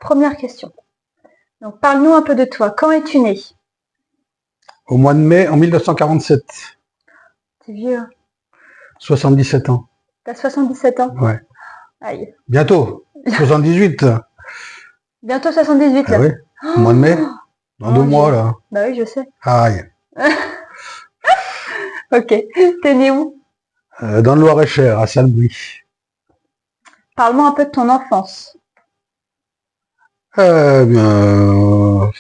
première question. Donc, parle-nous un peu de toi. Quand es-tu né? Au mois de mai en 1947, T'es vieux, hein. 77 ans. T'as 77 ans. Ouais. Aïe. Bientôt, 78. Bientôt 78, Ah là. oui, au mois de mai, dans 2 Mon mois Dieu. là. Bah oui, je sais. Aïe. Ok. T'es né où? Dans le Loir-et-Cher, à Salbris. Parle-moi un peu de ton enfance. Bien,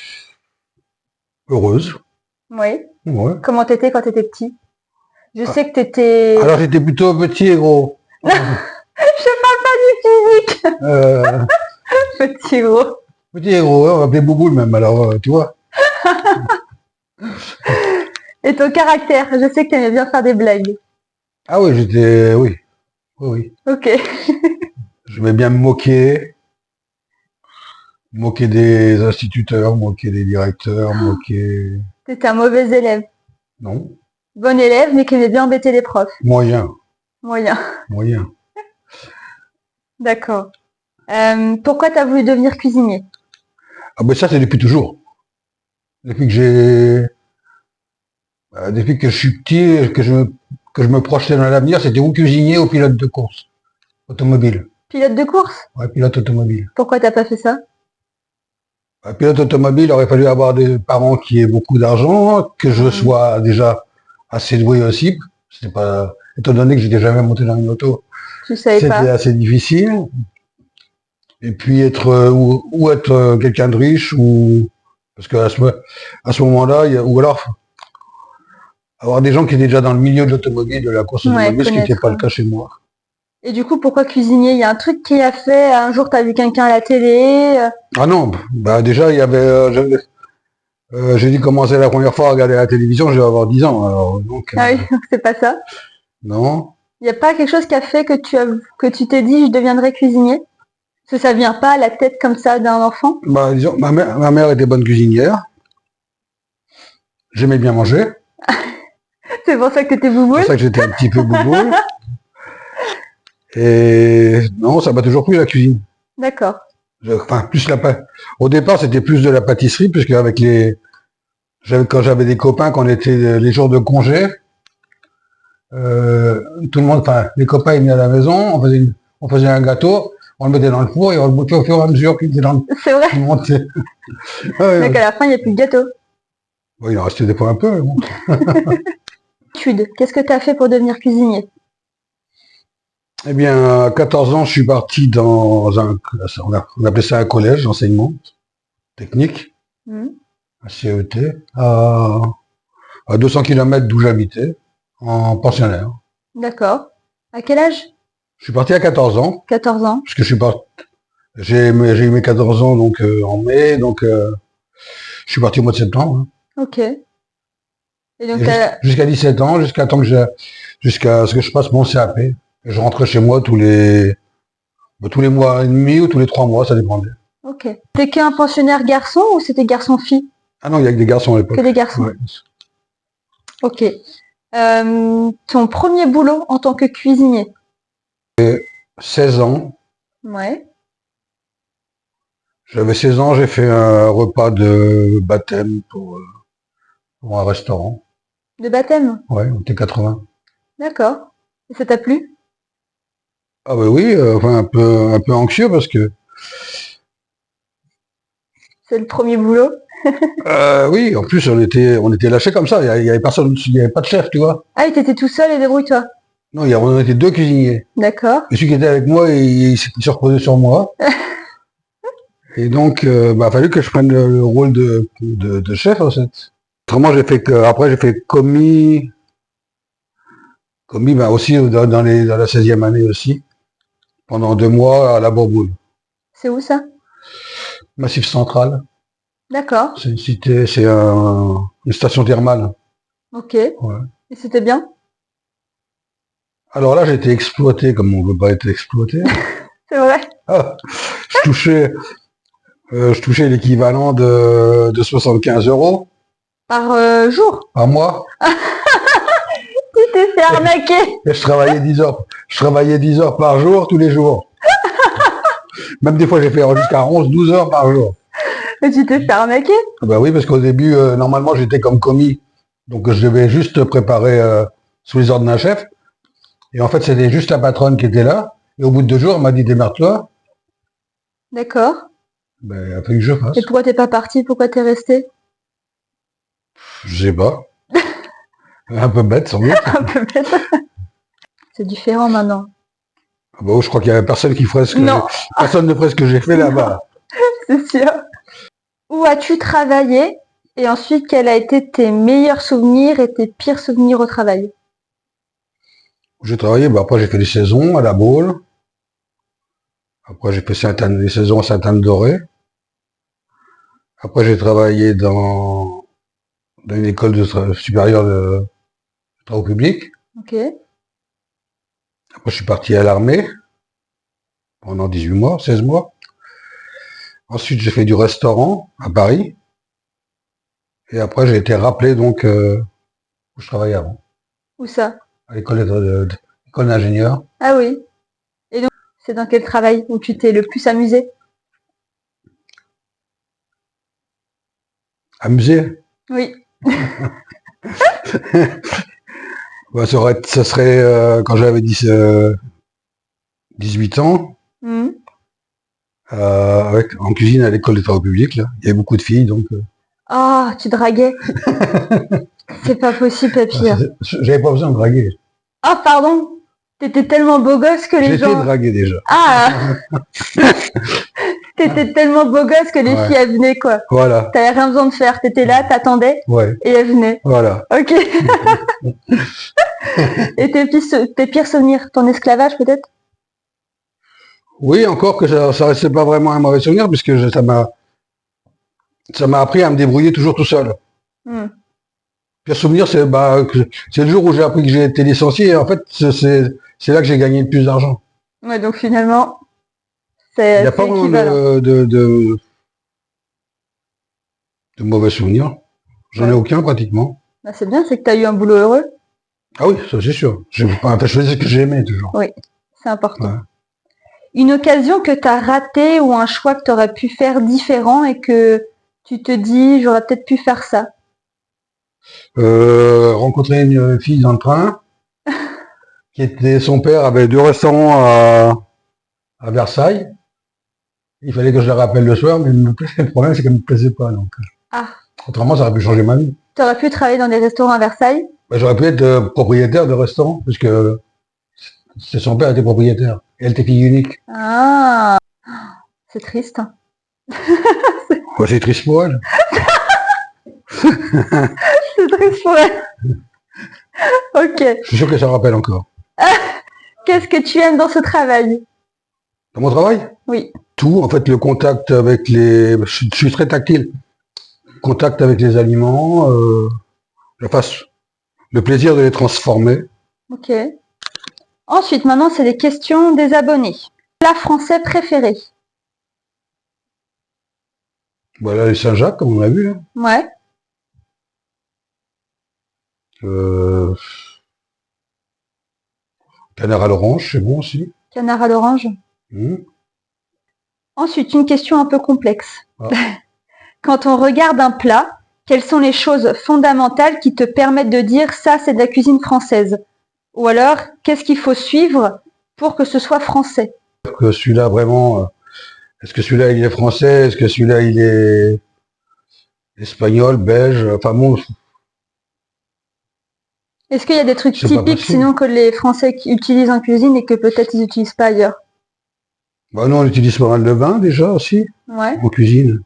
heureuse. Oui. Ouais. Comment t'étais quand t'étais petit? Je Ah. sais que t'étais... Alors j'étais plutôt petit et gros. Je parle pas du physique. Euh, Petit gros. petit et gros, on m'appelait Bouboule même, alors tu vois. Et ton caractère? Je sais que t'aimais bien faire des blagues. Ah oui, j'étais, oui, oui. Ok. J'aimais bien me moquer des instituteurs, moquer des directeurs, moquer... T'étais un mauvais élève. Non, Bon élève, mais qui aimait bien embêter les profs. moyen, Moyen. moyen. D'accord. Pourquoi t'as voulu devenir cuisinier? Ah ben ça c'est depuis toujours. Depuis que je suis petit, que je me projetais dans l'avenir, c'était ou cuisinier ou pilote de course automobile. Pilote de course? Ouais, pilote automobile. Pourquoi t'as pas fait ça? Pilote automobile, il aurait fallu avoir des parents qui aient beaucoup d'argent, que je sois déjà assez doué aussi. C'était pas, étant donné que j'étais jamais monté dans une auto, Tu savais c'était pas? assez difficile. Et puis être ou être quelqu'un de riche ou parce qu'à ce moment-là, ou alors avoir des gens qui étaient déjà dans le milieu de l'automobile, de la course Ouais, automobile, ce qui n'était pas le connaître. cas chez moi. Et du coup, pourquoi cuisinier? Il y a un truc qui a fait, un jour t'as vu quelqu'un à la télé. Ah non, bah déjà il y avait, j'ai dû commencer la première fois à regarder la télévision, je vais avoir 10 ans, alors donc Ah oui, donc c'est pas ça. non. Il n'y a pas quelque chose qui a fait que tu t'es dit je deviendrai cuisinier? Parce que ça vient pas à la tête comme ça d'un enfant? Bah disons, ma mère était bonne cuisinière, j'aimais bien manger, C'est pour ça que t'étais c'est bouboule? pour ça que j'étais un petit peu bouboule. Et non, ça m'a toujours plu la cuisine. D'accord. Enfin, plus au départ, c'était plus de la pâtisserie, puisque avec quand j'avais des copains, quand on était les jours de congé, tout le monde, enfin, les copains ils venaient à la maison, on faisait un gâteau, on le mettait dans le four et on le bouffait au fur et à mesure qu'il était dans C'est vrai. le montait. Ah ouais, Donc à la fin, il n'y a plus de gâteau. ouais, il en restait des fois un peu, mais bon. Études. Qu'est-ce que tu as fait pour devenir cuisinier? Eh bien, à 14 ans, je suis parti dans on appelait ça un collège d'enseignement technique, Hmm. un CET, à 200 km d'où j'habitais, en pensionnaire. D'accord. À quel âge? Je suis parti à 14 ans, 14 ans. parce que je suis parti, j'ai eu mes 14 ans donc en mai, donc je suis parti au mois de septembre. Hein. Ok. Et donc, Et jusqu'à 17 ans, jusqu'à ce que je passe mon CAP. Et je rentrais chez moi tous les mois et demi ou tous les 3 mois, ça dépendait. ok. T'es qu'un pensionnaire garçon ou c'était garçon-fille? Ah non, il y a que des garçons à l'époque. Que des garçons. Ouais. Ok. Ton premier boulot en tant que cuisinier? 16 ans. Ouais. J'avais 16 ans, j'ai fait un repas de baptême pour un restaurant. De baptême? Ouais, on était 80. D'accord. Et ça t'a plu? Ah bah oui, enfin un peu anxieux parce que C'est le premier boulot? oui, en plus on était lâchés comme ça, il y avait personne, il y avait pas de chef, tu vois. Ah, et t'étais tout seul et débrouille-toi. Non, on était 2 cuisiniers. D'accord. Et celui qui était avec moi, il se reposait sur moi. Et donc, bah, fallu que je prenne le rôle de chef, en fait. Autrement, après, j'ai fait commis, bah, aussi dans la 16e année aussi, pendant 2 mois à la Bourboule. C'est où ça? Massif Central. D'accord. C'est une cité, une station thermale. Ok. Ouais. Et c'était bien? Alors là, j'ai été exploité comme on ne veut pas être exploité. C'est vrai? Ah, je touchais l'équivalent de 75 € Par jour? par mois. Tu t'es fait arnaquer! Et je travaillais 10 heures. Je travaillais 10 heures par jour, tous les jours. Même des fois, j'ai fait jusqu'à 11-12 heures par jour. Et tu t'es fait arnaquer? Ah bah oui, parce qu'au début, normalement, j'étais comme commis. Donc, je devais juste préparer sous les ordres d'un chef. Et en fait, c'était juste la patronne qui était là. Et au bout de 2 jours, elle m'a dit, démerde-toi. D'accord. Ben, il a fallu que je fasse. Et pourquoi t'es pas parti? Pourquoi t'es resté? Je sais pas. Un peu bête, sans doute. Un peu bête. C'est différent maintenant. Ah bah, je crois qu'il y avait personne qui ferait ce que Non. personne ne ferait ce que j'ai fait là-bas. C'est sûr. Où as-tu travaillé? Et ensuite, quels ont été tes meilleurs souvenirs et tes pires souvenirs au travail? J'ai travaillé, bah après j'ai fait des saisons à la Baule. Après j'ai fait des saisons à Sainte-Anne-d'Auray. Après j'ai travaillé dans une école supérieure de travaux publics. Ok. Après je suis parti à l'armée pendant 18 mois, 16 mois. Ensuite j'ai fait du restaurant à Paris. Et après j'ai été rappelé donc où je travaillais avant, Où ça? à l'école d'ingénieur. Ah oui. Et donc, c'est dans quel travail où tu t'es le plus amusé? Amusé. Oui. Bah, ça serait quand j'avais 18 ans, Mhm. en cuisine à l'école des travaux publics. Là. Il y avait beaucoup de filles, donc Ah, tu draguais. C'est pas possible, Papy. j'avais pas besoin de draguer. Ah, pardon. T'étais tellement beau gosse que les J'étais gens... dragué déjà. Ah, t'étais tellement beau gosse que les Ouais. filles, elles venaient, quoi. Voilà, T'avais rien besoin de faire. T'étais là, t'attendais, ouais, et elles venaient. voilà. Ok. Et tes pires souvenirs? Ton esclavage, peut-être? Oui, encore que ça restait pas vraiment un mauvais souvenir, puisque ça m'a appris à me débrouiller toujours tout seul. Hmm. Pire souvenir, c'est le jour où j'ai appris que j'ai été licencié, et en fait, c'est là que j'ai gagné le plus d'argent. Ouais, donc finalement, Il n'y c'est a pas vraiment équivalent. de mauvais souvenirs. J'en ai Ouais. aucun pratiquement. Bah, c'est bien, c'est que t'as eu un boulot heureux. Ah oui, ça c'est sûr. Enfin, je faisais ce que j'aimais toujours. Oui, c'est important. Ouais. Une occasion que t'as ratée ou un choix que t'aurais pu faire différent et que tu te dis, j'aurais peut-être pu faire ça. Rencontrer une fille dans le train, son père avait 2 restaurants à Versailles. Il fallait que je la rappelle le soir, mais le problème c'est qu'elle ne me plaisait pas. Donc, Ah, autrement, ça aurait pu changer ma vie. t'aurais pu travailler dans des restaurants à Versailles? Ben, j'aurais pu être propriétaire de restaurant, puisque c'est son père était propriétaire. Et elle était fille unique. Ah, c'est triste. Hein. Ouais, c'est triste pour elle. C'est triste pour elle. Ok. Je suis sûr que ça me rappelle encore. Qu'est-ce que tu aimes dans ce travail? Dans mon travail, Oui. tout, en fait, le contact avec je suis très tactile. Contact avec les aliments, le plaisir de les transformer. Ok. Ensuite, maintenant, c'est les questions des abonnés. Plat français préféré? Voilà les Saint-Jacques, comme on l'a vu. Hein. Ouais. Canard à l'orange, c'est bon aussi. Canard à l'orange. Mmh. Ensuite, une question un peu complexe. Ah. Quand on regarde un plat, quelles sont les choses fondamentales qui te permettent de dire ça, c'est de la cuisine française? Ou alors, qu'est-ce qu'il faut suivre pour que ce soit français? Que celui-là vraiment, est-ce que celui-là il est français, est-ce que celui-là il est espagnol, belge, enfin bon, Est-ce qu'il y a des trucs c'est pas typiques possible. sinon que les Français utilisent en cuisine et que peut-être ils n'utilisent pas ailleurs? Bah non, on utilise pas mal de vin déjà aussi Ouais. en cuisine.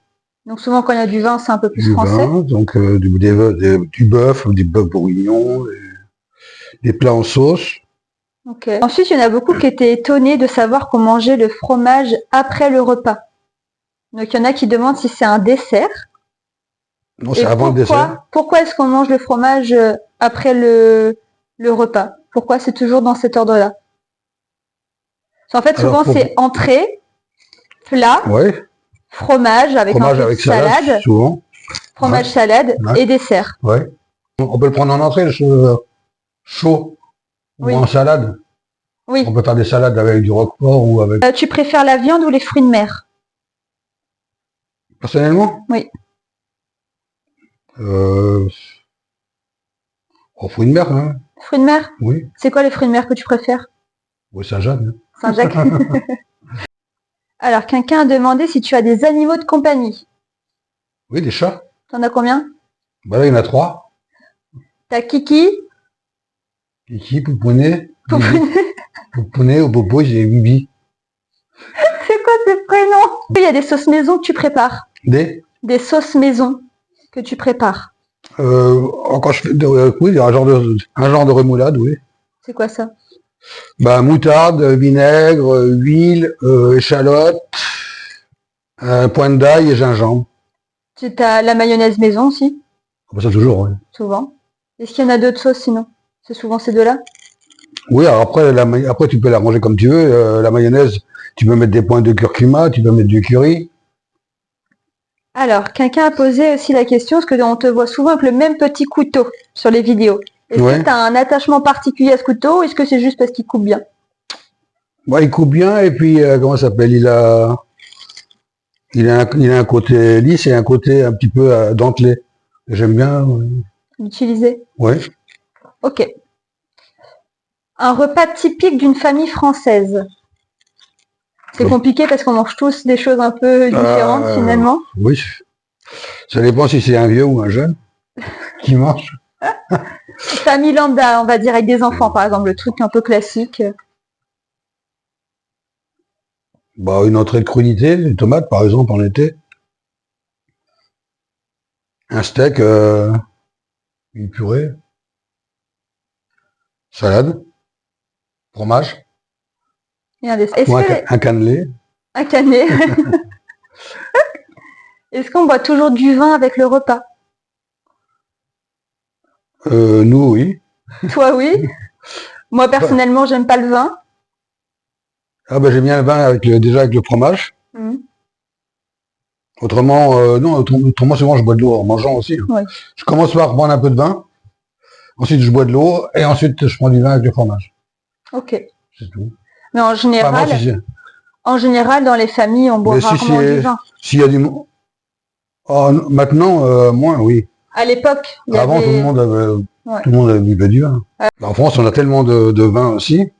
Donc souvent quand il y a du vin, c'est un peu plus Du français. vin, donc du bœuf, des bœufs bourguignons, des plats en sauce. Ok. Ensuite, il y en a beaucoup qui étaient étonnés de savoir qu'on mangeait le fromage après le repas. Donc il y en a qui demandent si c'est un dessert. Non, c'est avant le dessert. Pourquoi est-ce qu'on mange le fromage après le repas? Pourquoi c'est toujours dans cet ordre-là? En fait, souvent c'est entrée, plat, Ouais. fromage avec un peu de salade, souvent. fromage Ouais. salade Ouais. et dessert. Ouais. On peut le prendre en entrée, chaud, ou Oui. en salade. Oui. On peut faire des salades avec du roquefort ou avec... Tu préfères la viande ou les fruits de mer? Personnellement, Oui. Au fruit de mer, hein. Fruits de mer? Oui. C'est quoi les fruits de mer que tu préfères? Oui, Saint-Jean. Saint-Jacques. Alors, quelqu'un a demandé si tu as des animaux de compagnie. Oui, des chats. T'en as combien? Bah là, il y en a 3. T'as Kiki, Kiki, Poupounet, Bibi. Poupounet. Poupounet ou Popo, j'ai Bibi. C'est quoi ces prénoms? Il y a des sauces maison que tu prépares. Des Sauces maison que tu prépares. Quand je fais oui, un genre de remoulade, oui. C'est quoi ça? Bah, moutarde, vinaigre, huile, échalote, un point d'ail et gingembre. Tu as la mayonnaise maison aussi, Bah, ça toujours, oui. souvent. Est-ce qu'il y en a d'autres sauces sinon? C'est souvent ces deux-là? Oui, alors après, après tu peux la manger comme tu veux. La mayonnaise, tu peux mettre des points de curcuma, tu peux mettre du curry. Alors, quelqu'un a posé aussi la question, parce que on te voit souvent avec le même petit couteau sur les vidéos. Est-ce Ouais. que tu as un attachement particulier à ce couteau ou est-ce que c'est juste parce qu'il coupe bien? Bah, il coupe bien et puis, comment ça s'appelle, il a un côté lisse et un côté un petit peu dentelé. J'aime bien. L'utiliser? Ouais. Ok. Un repas typique d'une famille française. C'est compliqué parce qu'on mange tous des choses un peu différentes finalement. Oui. Ça dépend si c'est un vieux ou un jeune qui mange. Famille lambda, on va dire avec des enfants par exemple, le truc un peu classique. Bah, une entrée de crudité, des tomates par exemple en été. Un steak, une purée, salade, fromage, Est-ce ou que un cannelé. un canet? Est-ce qu'on boit toujours du vin avec le repas? Nous, oui. Toi oui. Moi personnellement, j'aime pas le vin. Ah bah j'aime bien le vin déjà avec le fromage. Mhm. Autrement, non, autrement souvent je bois de l'eau en mangeant aussi. Ouais. Je commence par prendre un peu de vin, ensuite je bois de l'eau, et ensuite je prends du vin avec le fromage. Ok. C'est tout. Mais en général, Enfin, moi, dans les familles, on boit mais si rarement du vin. s'il y a du... Oh, maintenant, moins, oui. À l'époque, il y Avant, avait... tout le monde avait buvait du vin. En France, on a tellement de vin aussi.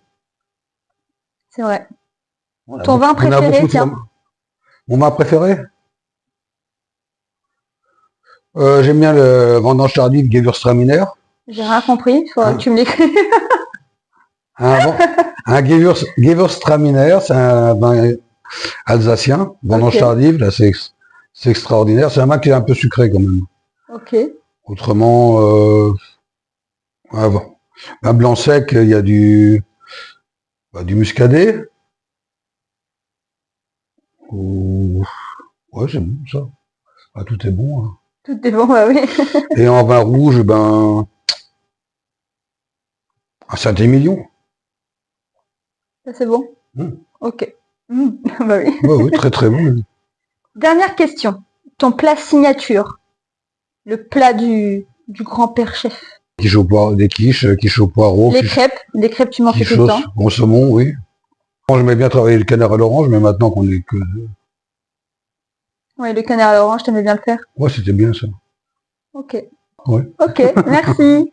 C'est vrai. Ton vin On a préféré, beaucoup de tiens. Mon vin préféré? J'aime bien le vendange tardive Gewürztraminer. J'ai rien compris, faudra que tu me l'écris. Un Gewürztraminer, c'est un vin alsacien, vendange tardive, là c'est extraordinaire. C'est un vin qui est un peu sucré quand même. Ok. Autrement, un blanc sec, il y a du muscadet. Ouais, c'est bon ça. Ah, tout est bon. Hein. Tout est bon, bah oui. Et en vin rouge, un Saint-Émilion. Ça c'est bon. Ok. Bah oui. Ouais, oui, très très bon. Dernière question. Ton plat signature. Le plat du grand-père chef. Quiche au poireau, des quiches au poireau. Les crêpes tu m'en fais tout le temps. Bon saumon, oui. J'aimais bien travailler le canard à l'orange, mais maintenant qu'on est que... Oui, le canard à l'orange, t'aimais bien le faire? Ouais, c'était bien ça. Ok. Ouais. Ok, merci.